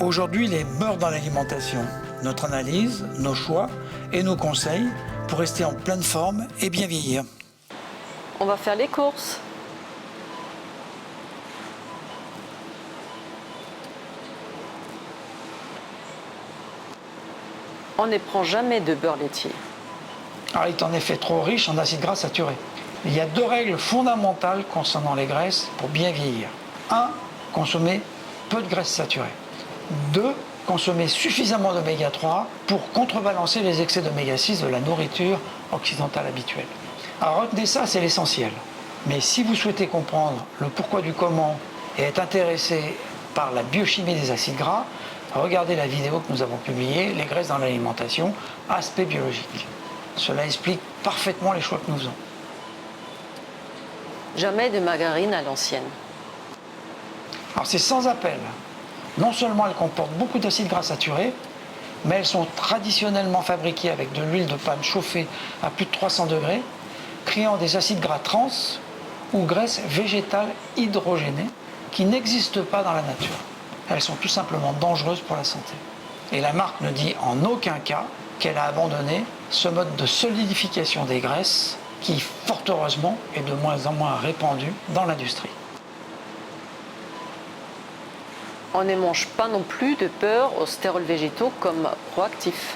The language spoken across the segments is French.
Aujourd'hui, les beurres dans l'alimentation. Notre analyse, nos choix et nos conseils pour rester en pleine forme et bien vieillir. On va faire les courses. On ne prend jamais de beurre laitier. Alors, il est en effet trop riche en acides gras saturés. Il y a 2 règles fondamentales concernant les graisses pour bien vieillir. 1. Consommer peu de graisses saturées. 2. Consommer suffisamment d'oméga 3 pour contrebalancer les excès d'oméga 6 de la nourriture occidentale habituelle. Alors retenez ça, c'est l'essentiel. Mais si vous souhaitez comprendre le pourquoi du comment et être intéressé par la biochimie des acides gras, regardez la vidéo que nous avons publiée, Les graisses dans l'alimentation, aspect biologique. Cela explique parfaitement les choix que nous faisons. Jamais de margarine à l'ancienne. Alors c'est sans appel. Non seulement elles comportent beaucoup d'acides gras saturés, mais elles sont traditionnellement fabriquées avec de l'huile de palme chauffée à plus de 300 degrés, créant des acides gras trans ou graisses végétales hydrogénées qui n'existent pas dans la nature. Elles sont tout simplement dangereuses pour la santé. Et la marque ne dit en aucun cas qu'elle a abandonné ce mode de solidification des graisses qui, fort heureusement, est de moins en moins répandu dans l'industrie. On ne mange pas non plus de beurre aux stérols végétaux comme proactifs.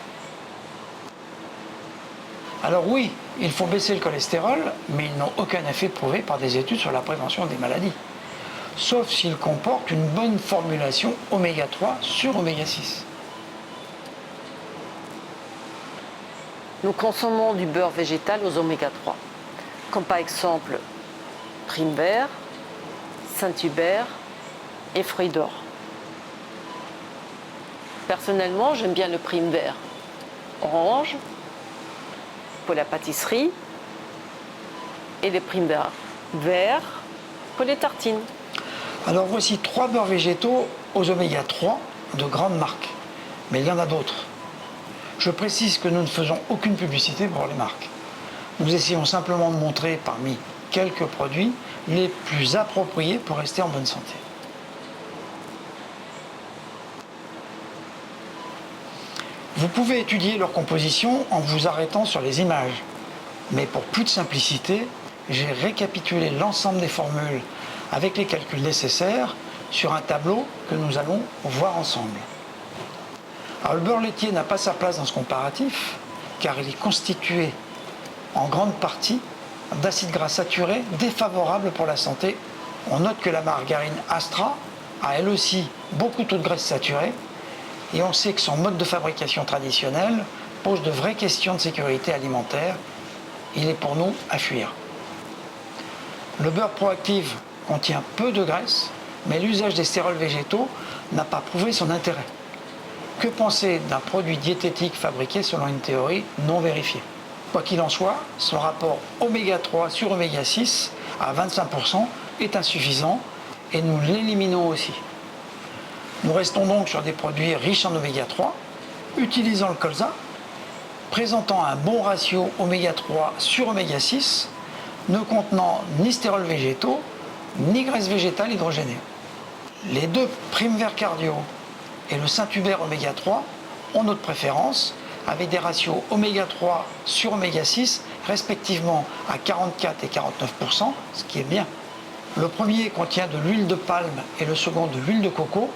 Alors oui, il faut baisser le cholestérol, mais ils n'ont aucun effet prouvé par des études sur la prévention des maladies. Sauf s'ils comportent une bonne formulation oméga 3 sur oméga 6. Nous consommons du beurre végétal aux oméga 3, comme par exemple prime vert, Saint-Hubert et fruits d'or. Personnellement, j'aime bien le prime vert orange pour la pâtisserie et le prime vert pour les tartines. Alors voici 3 beurres végétaux aux oméga 3 de grandes marques, mais il y en a d'autres. Je précise que nous ne faisons aucune publicité pour les marques. Nous essayons simplement de montrer parmi quelques produits les plus appropriés pour rester en bonne santé. Vous pouvez étudier leur composition en vous arrêtant sur les images. Mais pour plus de simplicité, j'ai récapitulé l'ensemble des formules avec les calculs nécessaires sur un tableau que nous allons voir ensemble. Alors, le beurre laitier n'a pas sa place dans ce comparatif car il est constitué en grande partie d'acides gras saturés défavorables pour la santé. On note que la margarine Astra a elle aussi beaucoup de taux de graisse saturée et on sait que son mode de fabrication traditionnel pose de vraies questions de sécurité alimentaire. Il est pour nous à fuir. Le beurre proactif contient peu de graisse, mais l'usage des stérols végétaux n'a pas prouvé son intérêt. Que penser d'un produit diététique fabriqué selon une théorie non vérifiée? Quoi qu'il en soit, son rapport oméga 3 sur oméga 6 à 25% est insuffisant et nous l'éliminons aussi. Nous restons donc sur des produits riches en oméga 3, utilisant le colza, présentant un bon ratio oméga 3 sur oméga 6, ne contenant ni stérols végétaux, ni graisse végétale hydrogénée. Les 2 prime vert cardio et le Saint-Hubert oméga 3 ont notre préférence, avec des ratios oméga 3 sur oméga 6, respectivement à 44 et 49%, ce qui est bien. Le premier contient de l'huile de palme et le second de l'huile de coco.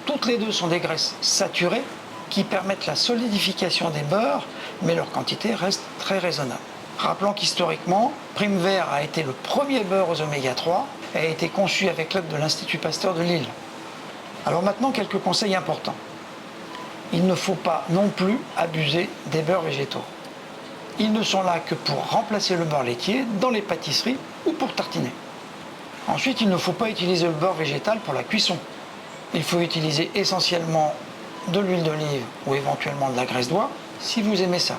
Toutes les 2 sont des graisses saturées qui permettent la solidification des beurres, mais leur quantité reste très raisonnable. Rappelons qu'historiquement, Prime Vert a été le premier beurre aux oméga 3 et a été conçu avec l'aide de l'Institut Pasteur de Lille. Alors maintenant, quelques conseils importants. Il ne faut pas non plus abuser des beurres végétaux. Ils ne sont là que pour remplacer le beurre laitier dans les pâtisseries ou pour tartiner. Ensuite, il ne faut pas utiliser le beurre végétal pour la cuisson. Il faut utiliser essentiellement de l'huile d'olive ou éventuellement de la graisse d'oie si vous aimez ça.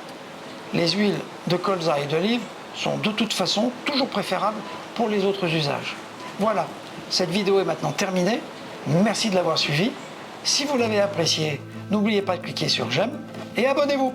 Les huiles de colza et d'olive sont de toute façon toujours préférables pour les autres usages. Voilà, cette vidéo est maintenant terminée. Merci de l'avoir suivi. Si vous l'avez apprécié, n'oubliez pas de cliquer sur j'aime et abonnez-vous.